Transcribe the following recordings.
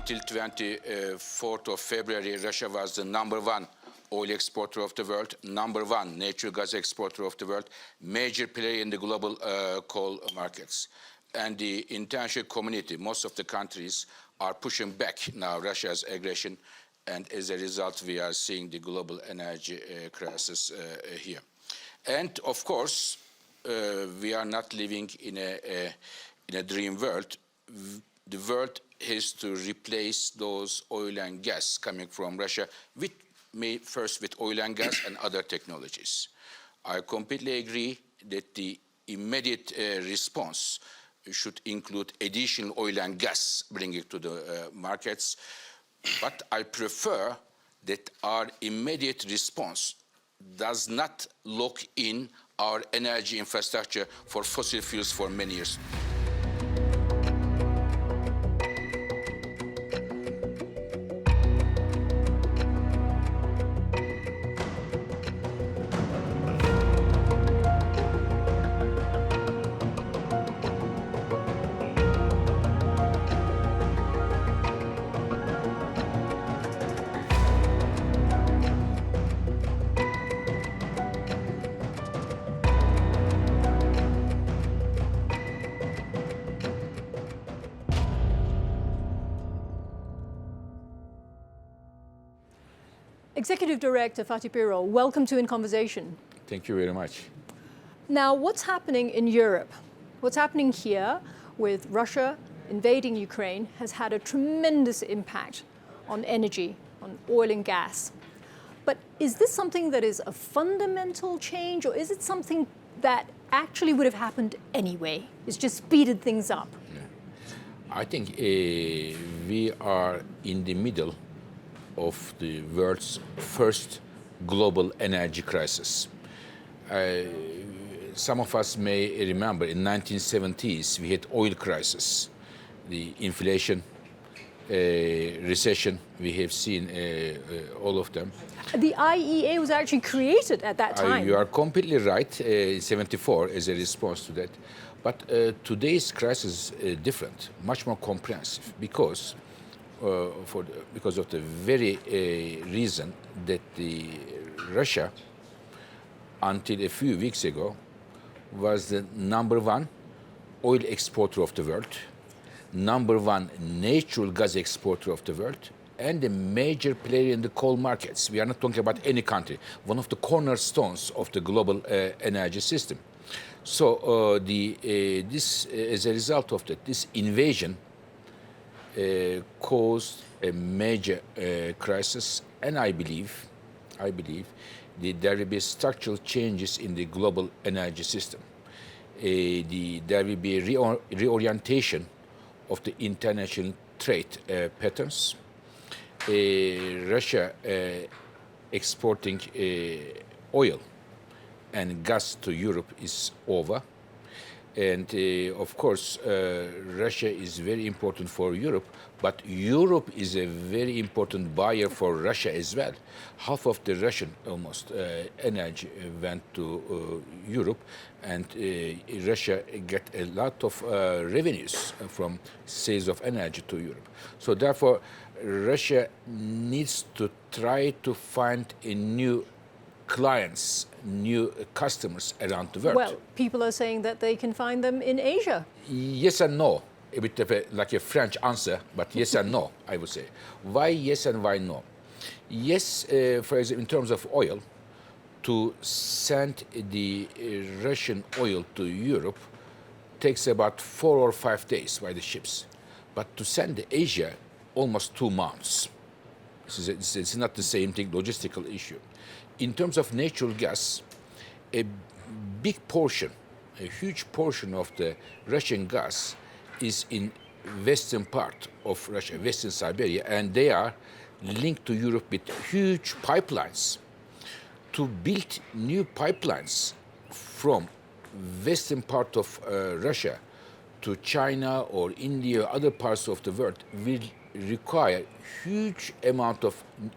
until 24th of February, Russia was the #1 oil exporter of the world, #1 natural gas exporter of the world, major player in the global coal markets. And the international community, most of the countries, are pushing back now Russia's aggression, and as a result, we are seeing the global energy crisis here. And of course, we are not living in a dream world. The world has to replace those oil and gas coming from Russia first with oil and gas and other technologies. I completely agree that the immediate response should include additional oil and gas bringing to the markets. But I prefer that our immediate response does not lock in our energy infrastructure for fossil fuels for many years. Executive Director Fatih Birol, welcome to In Conversation. Thank you very much. Now, what's happening in Europe? What's happening here with Russia invading Ukraine has had a tremendous impact on energy, on oil and gas. But is this something that is a fundamental change, or is it something that actually would have happened anyway? It's just speeded things up. Yeah. I think we are in the middle of the world's first global energy crisis. Some of us may remember in 1970s we had oil crisis, the inflation, recession. We have seen all of them. The IEA was actually created at that time. You are completely right, in 74 as a response to that. But today's crisis is different, much more comprehensive, because of the very reason that Russia, until a few weeks ago, was the #1 oil exporter of the world, #1 natural gas exporter of the world, and a major player in the coal markets. We are not talking about any country, one of the cornerstones of the global energy system. So as a result of that, this invasion caused a major crisis, and I believe there will be structural changes in the global energy system. There will be reorientation of the international trade patterns. Russia exporting oil and gas to Europe is over. And of course, Russia is very important for Europe, but Europe is a very important buyer for Russia as well. Half of the Russian almost energy went to Europe, and Russia get a lot of revenues from sales of energy to Europe. So therefore, Russia needs to try to find a new clients, new customers around the world. Well, people are saying that they can find them in Asia. Yes and no. A bit of like a French answer, but yes and no, I would say. Why yes and why no? Yes, for example, in terms of oil, to send the Russian oil to Europe takes about 4 or 5 days by the ships. But to send to Asia, almost 2 months. It's not the same thing, logistical issue. In terms of natural gas, a big portion, a huge portion of the Russian gas is in western part of Russia, western Siberia, and they are linked to Europe with huge pipelines. To build new pipelines from western part of Russia to China or India or other parts of the world will require huge amount of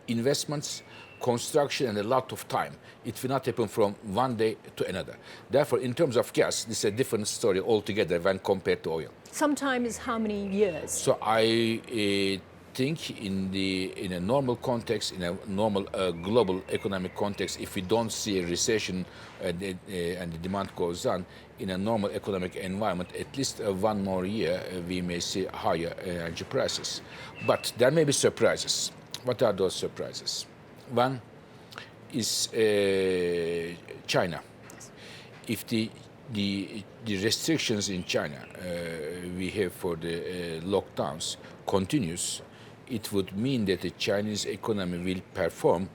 investments, construction, and a lot of time. It will not happen from one day to another. Therefore, in terms of gas, this is a different story altogether when compared to oil. Sometimes how many years? So I think in a normal context, in a normal global economic context, if we don't see a recession and the demand goes on, in a normal economic environment, at least one more year, we may see higher energy prices. But there may be surprises. What are those surprises? One is China. If the restrictions in China we have for the lockdowns continues, it would mean that the Chinese economy will perform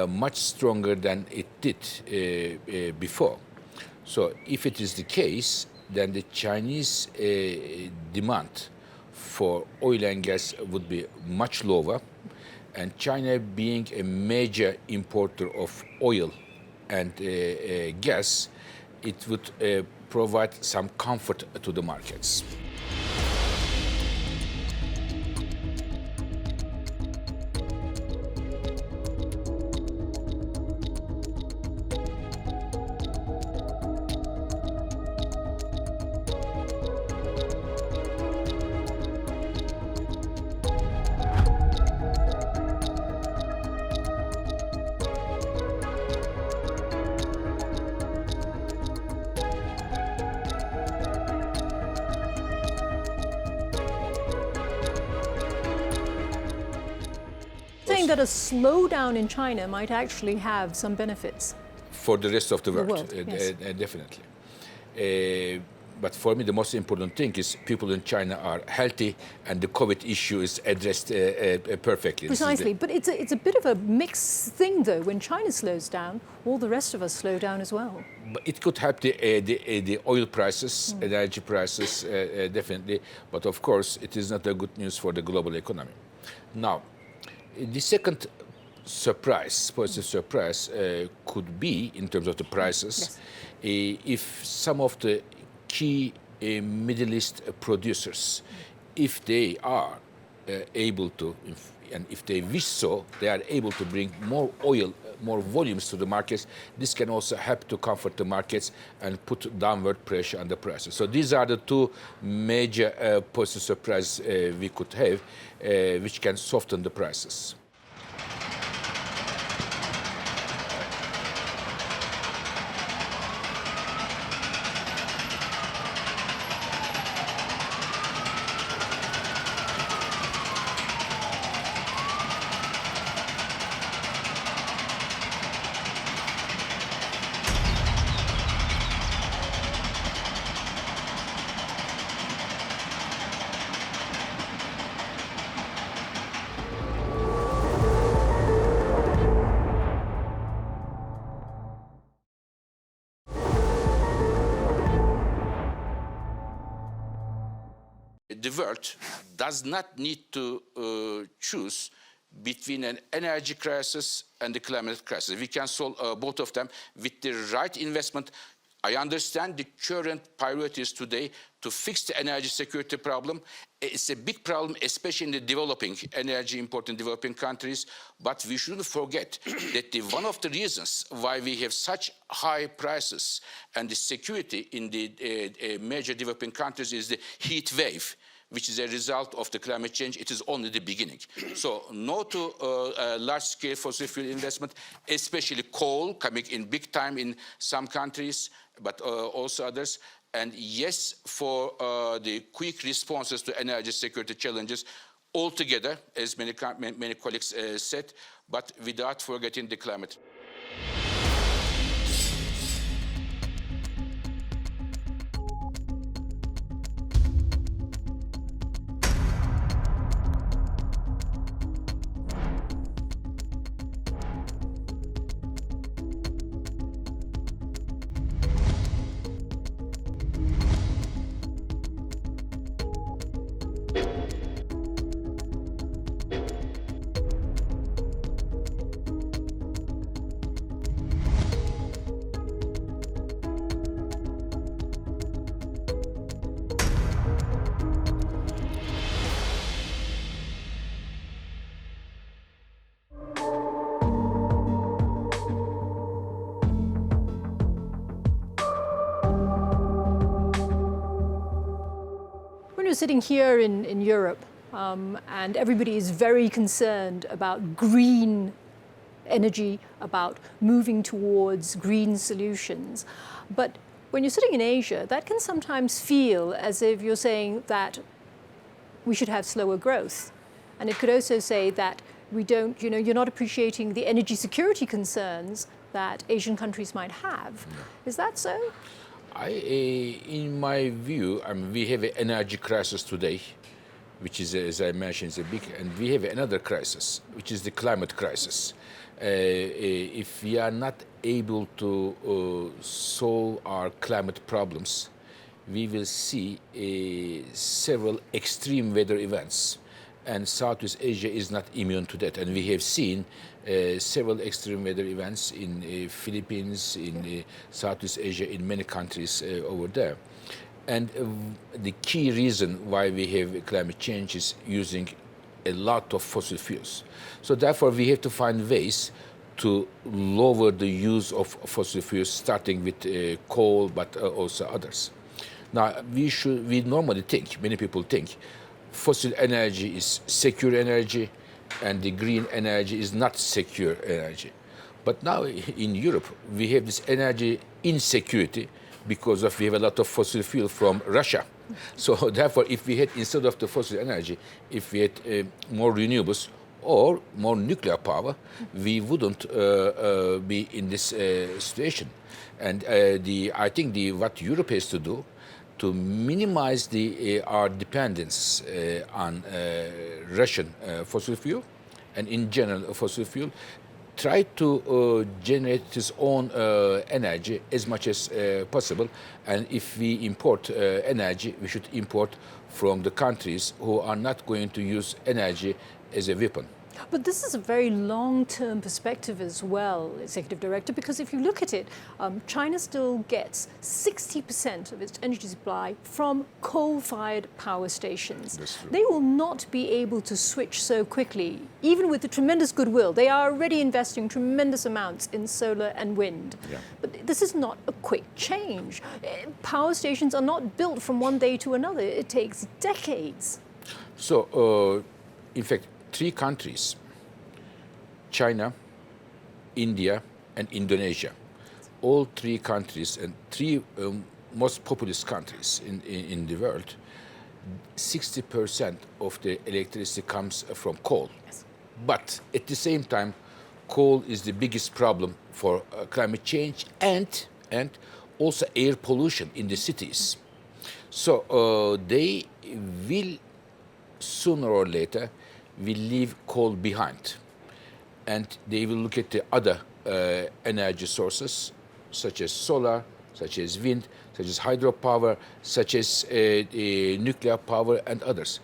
much stronger than it did before. So if it is the case, then the Chinese demand for oil and gas would be much lower, and China being a major importer of oil and gas, it would provide some comfort to the markets. Saying that a slowdown in China might actually have some benefits. For the rest of the world, yes. Definitely. But for me, the most important thing is people in China are healthy, and the COVID issue is addressed perfectly. Precisely, but it's a bit of a mixed thing, though. When China slows down, all the rest of us slow down as well. But it could help the oil prices, energy prices, definitely. But of course, it is not a good news for the global economy. Now, the second surprise, positive surprise, could be in terms of the prices, if some of the key Middle East producers, if they are able to, and if they wish so, they are able to bring more oil, more volumes to the markets. This can also help to comfort the markets and put downward pressure on the prices. So these are the two major positive surprises we could have, which can soften the prices. The world does not need to choose between an energy crisis and the climate crisis. We can solve both of them with the right investment. I understand the current priorities today to fix the energy security problem. It's a big problem, especially in the developing, energy important developing countries. But we shouldn't forget that one of the reasons why we have such high prices and the security in the major developing countries is the heat wave, which is a result of the climate change. It is only the beginning. So no to large-scale fossil fuel investment, especially coal coming in big time in some countries, but also others. And yes, for the quick responses to energy security challenges altogether, as many colleagues said, but without forgetting the climate. When you're sitting here in Europe, and everybody is very concerned about green energy, about moving towards green solutions. But when you're sitting in Asia, that can sometimes feel as if you're saying that we should have slower growth. And it could also say that we don't, you're not appreciating the energy security concerns that Asian countries might have. Yeah. Is that so? In my view, we have an energy crisis today, which is, as I mentioned, is a big, and we have another crisis, which is the climate crisis. If we are not able to solve our climate problems, we will see several extreme weather events. And Southeast Asia is not immune to that. And we have seen several extreme weather events in Philippines, in Southeast Asia, in many countries over there. And the key reason why we have climate change is using a lot of fossil fuels. So therefore, we have to find ways to lower the use of fossil fuels, starting with coal, but also others. Now, we normally think, many people think, fossil energy is secure energy, and the green energy is not secure energy. But now in Europe, we have this energy insecurity because we have a lot of fossil fuel from Russia. So therefore, if we had, instead of the fossil energy, if we had more renewables or more nuclear power, we wouldn't be in this situation. And I think what Europe has to do to minimize our dependence on Russian fossil fuel, and in general fossil fuel, try to generate its own energy as much as possible. And if we import energy, we should import from the countries who are not going to use energy as a weapon. But this is a very long-term perspective as well, Executive Director, because if you look at it, China still gets 60% of its energy supply from coal-fired power stations. That's true. They will not be able to switch so quickly, even with the tremendous goodwill. They are already investing tremendous amounts in solar and wind. Yeah. But this is not a quick change. Power stations are not built from one day to another. It takes decades. So, in fact, 3 countries, China, India, and Indonesia, all 3 countries and 3 most populous countries in the world, 60% of the electricity comes from coal. Yes. But at the same time, coal is the biggest problem for climate change and also air pollution in the cities. So they will, sooner or later, will leave coal behind. And they will look at the other energy sources, such as solar, such as wind, such as hydropower, such as nuclear power, and others.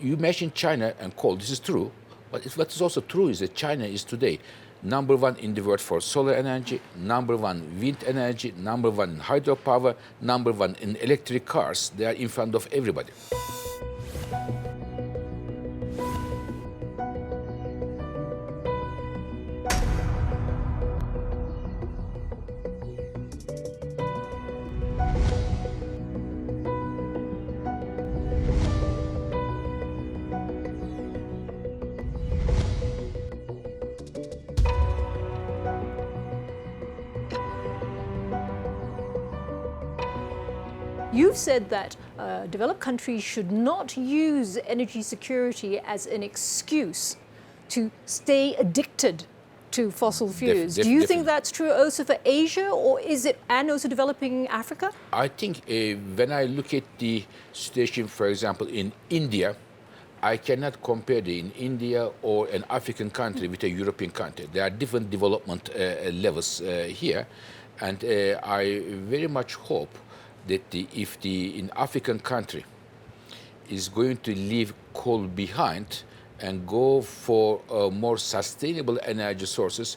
You mentioned China and coal. This is true. But what is also true is that China is today #1 in the world for solar energy, #1 wind energy, #1 in hydropower, #1 in electric cars. They are in front of everybody. You've said that developed countries should not use energy security as an excuse to stay addicted to fossil fuels. Do you think that's true also for Asia, or is it, and also developing Africa? I think when I look at the situation, for example, in India, I cannot compare in India or an African country with a European country. There are different development levels here, and I very much hope that if an African country is going to leave coal behind and go for more sustainable energy sources,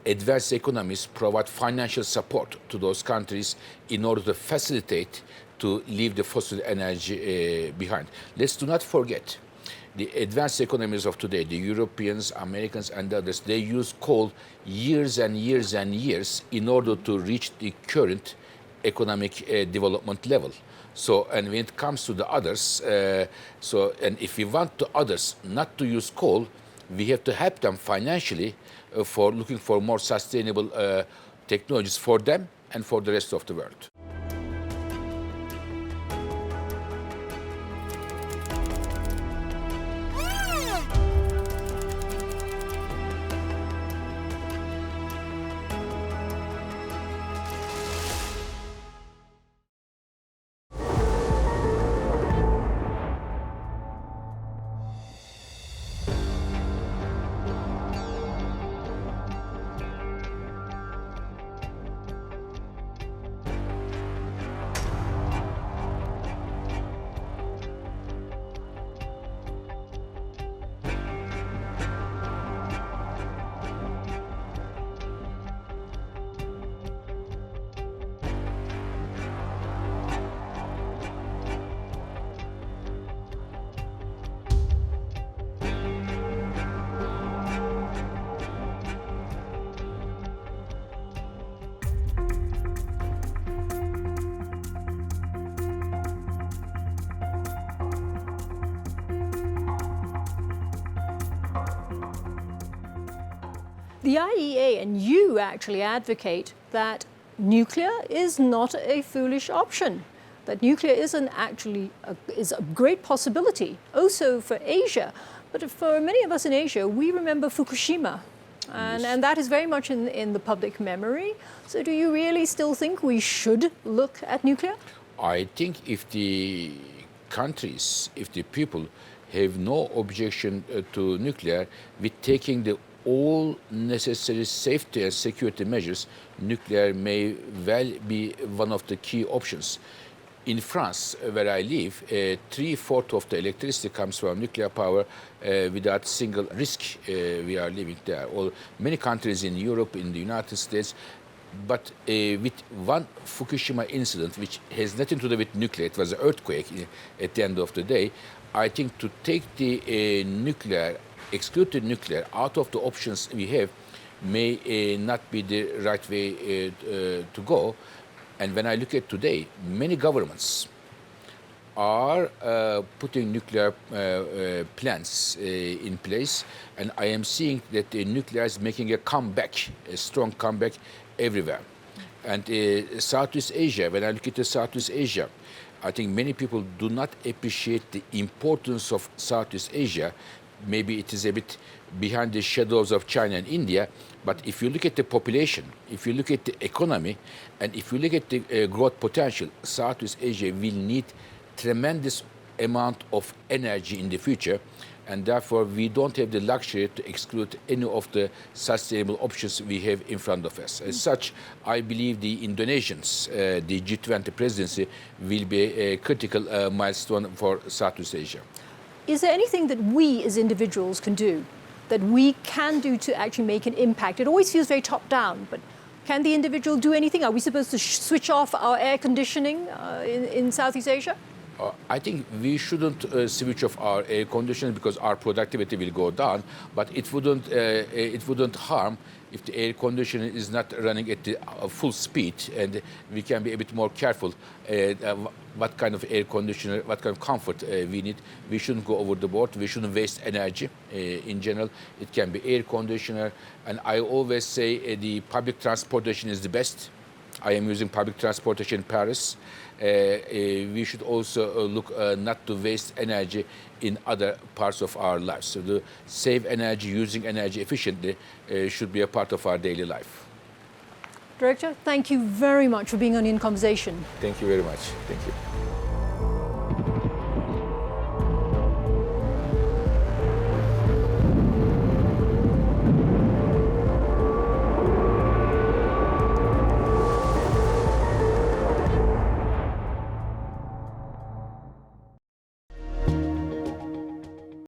advanced economies provide financial support to those countries in order to facilitate to leave the fossil energy behind. Let's do not forget, the advanced economies of today, the Europeans, Americans, and others, they use coal years and years and years in order to reach the current economic development level. So, and when it comes to the others, and if we want the others not to use coal, we have to help them financially for looking for more sustainable technologies for them and for the rest of the world. The IEA and you actually advocate that nuclear is not a foolish option, that nuclear is a great possibility, also for Asia. But for many of us in Asia, we remember Fukushima, and that is very much in the public memory. So do you really still think we should look at nuclear? I think if the countries, if the people have no objection to nuclear, with taking the all necessary safety and security measures, nuclear may well be one of the key options. In France, where I live, 3/4 of the electricity comes from nuclear power without single risk. We are living there. Or many countries in Europe, in the United States, but with one Fukushima incident, which has nothing to do with nuclear, it was an earthquake at the end of the day. I think to take the nuclear, exclude the nuclear out of the options we have may not be the right way to go. And when I look at today, many governments are putting nuclear plants in place, and I am seeing that the nuclear is making a comeback, a strong comeback everywhere. And Southeast Asia, when I look at Southeast Asia, I think many people do not appreciate the importance of Southeast Asia. Maybe it is a bit behind the shadows of China and India, but if you look at the population, if you look at the economy, and if you look at the growth potential, Southeast Asia will need tremendous amount of energy in the future, and therefore we don't have the luxury to exclude any of the sustainable options we have in front of us. As such, I believe the Indonesians, the G20 presidency, will be a critical milestone for Southeast Asia. Is there anything that we as individuals can do, that we can do to actually make an impact? It always feels very top down, but can the individual do anything? Are we supposed to switch off our air conditioning in Southeast Asia? I think we shouldn't switch off our air conditioning because our productivity will go down, but it wouldn't harm if the air conditioner is not running at the full speed, and we can be a bit more careful what kind of air conditioner, what kind of comfort we need. We shouldn't go over the board. We shouldn't waste energy in general. It can be air conditioner, and I always say the public transportation is the best. I am using public transportation in Paris. We should also look not to waste energy in other parts of our lives. So to save energy, using energy efficiently should be a part of our daily life. Director, thank you very much for being on In Conversation. Thank you very much. Thank you.